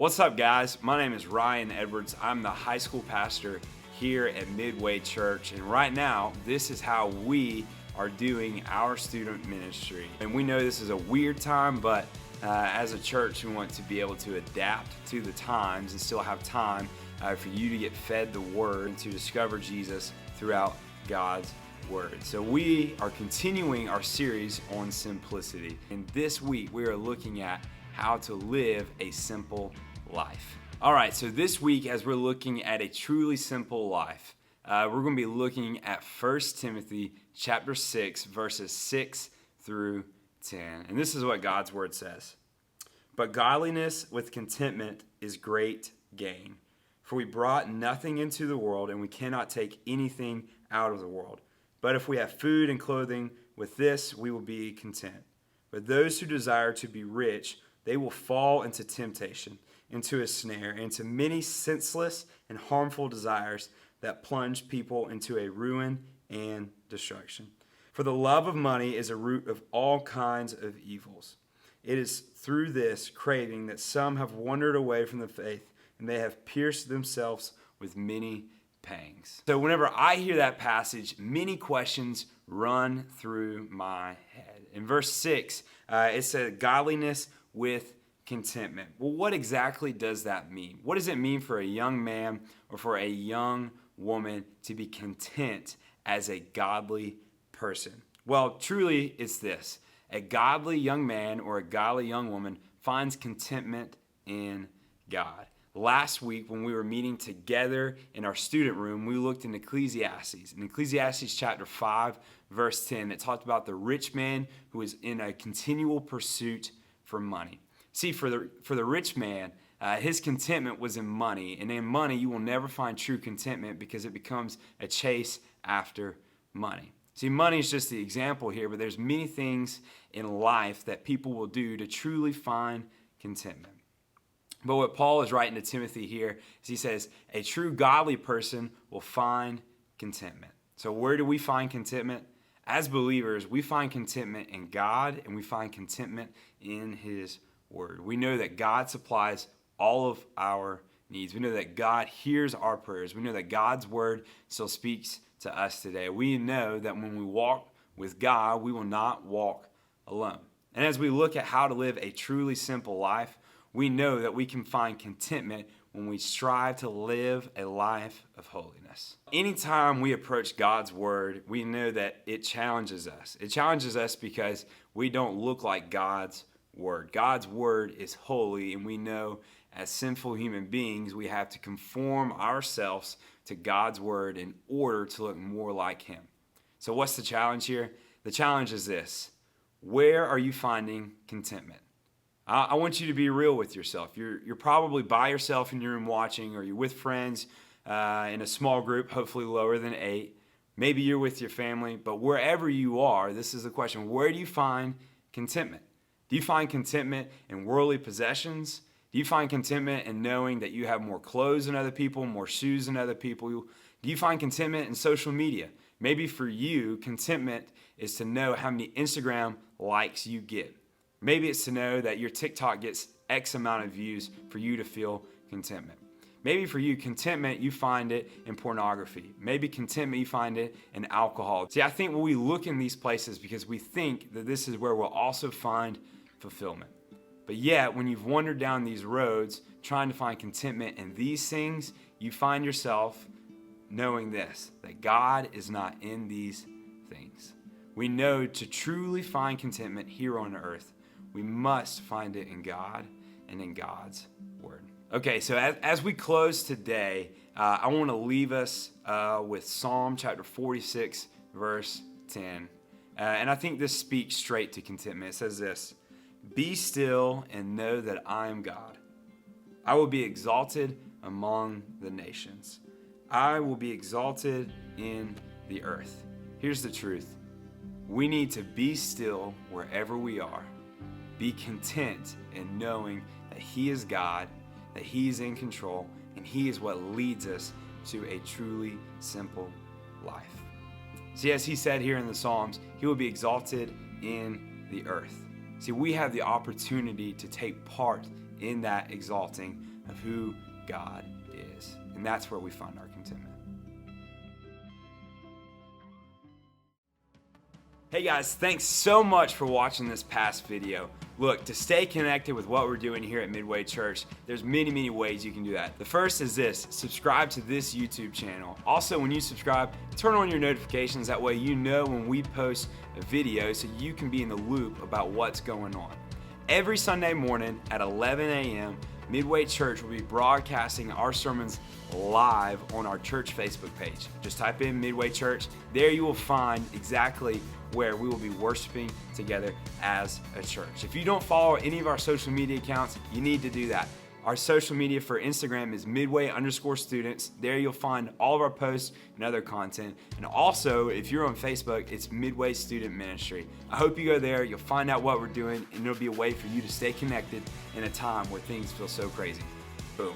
What's up, guys? My name is Ryan Edwards. I'm the high school pastor here at Midway Church, and right now, this is how we are doing our student ministry. And we know this is a weird time, but as a church, we want to be able to adapt to the times and still have time for you to get fed the Word and to discover Jesus throughout God's Word. So we are continuing our series on simplicity. And this week, we are looking at how to live a simple life. All right, so this week, as we're looking at a truly simple life, we're going to be looking at 1 Timothy chapter 6, verses 6 through 10. And this is what God's Word says. But godliness with contentment is great gain. For we brought nothing into the world, and we cannot take anything out of the world. But if we have food and clothing, with this we will be content. But those who desire to be rich, they will fall into temptation, into a snare, into many senseless and harmful desires that plunge people into a ruin and destruction. For the love of money is a root of all kinds of evils. It is through this craving that some have wandered away from the faith, and they have pierced themselves with many pangs. So whenever I hear that passage, many questions run through my head. In verse 6, it said, godliness with contentment. Well, what exactly does that mean? What does it mean for a young man or for a young woman to be content as a godly person? Well, truly, it's this. A godly young man or a godly young woman finds contentment in God. Last week, when we were meeting together in our student room, we looked in Ecclesiastes. In Ecclesiastes chapter 5, verse 10, it talked about the rich man who is in a continual pursuit for money. See, for the rich man, his contentment was in money. And in money, you will never find true contentment because it becomes a chase after money. See, money is just the example here, but there's many things in life that people will do to truly find contentment. But what Paul is writing to Timothy here is he says, a true godly person will find contentment. So where do we find contentment? As believers, we find contentment in God and we find contentment in His Word. We know that God supplies all of our needs. We know that God hears our prayers. We know that God's Word still speaks to us today. We know that when we walk with God, we will not walk alone. And as we look at how to live a truly simple life, we know that we can find contentment when we strive to live a life of holiness. Anytime we approach God's Word, we know that it challenges us. It challenges us because we don't look like God's Word. God's Word is holy, and we know as sinful human beings, we have to conform ourselves to God's Word in order to look more like Him. So what's the challenge here? The challenge is this. Where are you finding contentment? I want you to be real with yourself. You're probably by yourself in your room watching, or you're with friends in a small group, hopefully lower than 8. Maybe you're with your family, but wherever you are, this is the question. Where do you find contentment? Do you find contentment in worldly possessions? Do you find contentment in knowing that you have more clothes than other people, more shoes than other people? Do you find contentment in social media? Maybe for you, contentment is to know how many Instagram likes you get. Maybe it's to know that your TikTok gets X amount of views for you to feel contentment. Maybe for you, contentment, you find it in pornography. Maybe contentment, you find it in alcohol. See, I think when we look in these places because we think that this is where we'll also find fulfillment. But yet, when you've wandered down these roads trying to find contentment in these things, you find yourself knowing this, that God is not in these things. We know to truly find contentment here on earth, we must find it in God and in God's Word. Okay, so as we close today, I want to leave us with Psalm chapter 46, verse 10. And I think this speaks straight to contentment. It says this, be still and know that I am God. I will be exalted among the nations. I will be exalted in the earth. Here's the truth. We need to be still wherever we are. Be content in knowing that He is God, that He is in control, and He is what leads us to a truly simple life. See, as He said here in the Psalms, He will be exalted in the earth. See, we have the opportunity to take part in that exalting of who God is. And that's where we find our contentment. Hey guys, thanks so much for watching this past video. Look, to stay connected with what we're doing here at Midway Church, there's many ways you can do that. The first is this: subscribe to this YouTube channel. Also, when you subscribe, turn on your notifications. That way you know when we post a video so you can be in the loop about what's going on. Every Sunday morning at 11 a.m., Midway Church will be broadcasting our sermons live on our church Facebook page. Just type in Midway Church. There you will find exactly where we will be worshiping together as a church. If you don't follow any of our social media accounts, you need to do that. Our social media for Instagram is Midway_students. There you'll find all of our posts and other content. And also, if you're on Facebook, it's Midway Student Ministry. I hope you go there, you'll find out what we're doing, and it'll be a way for you to stay connected in a time where things feel so crazy. Boom.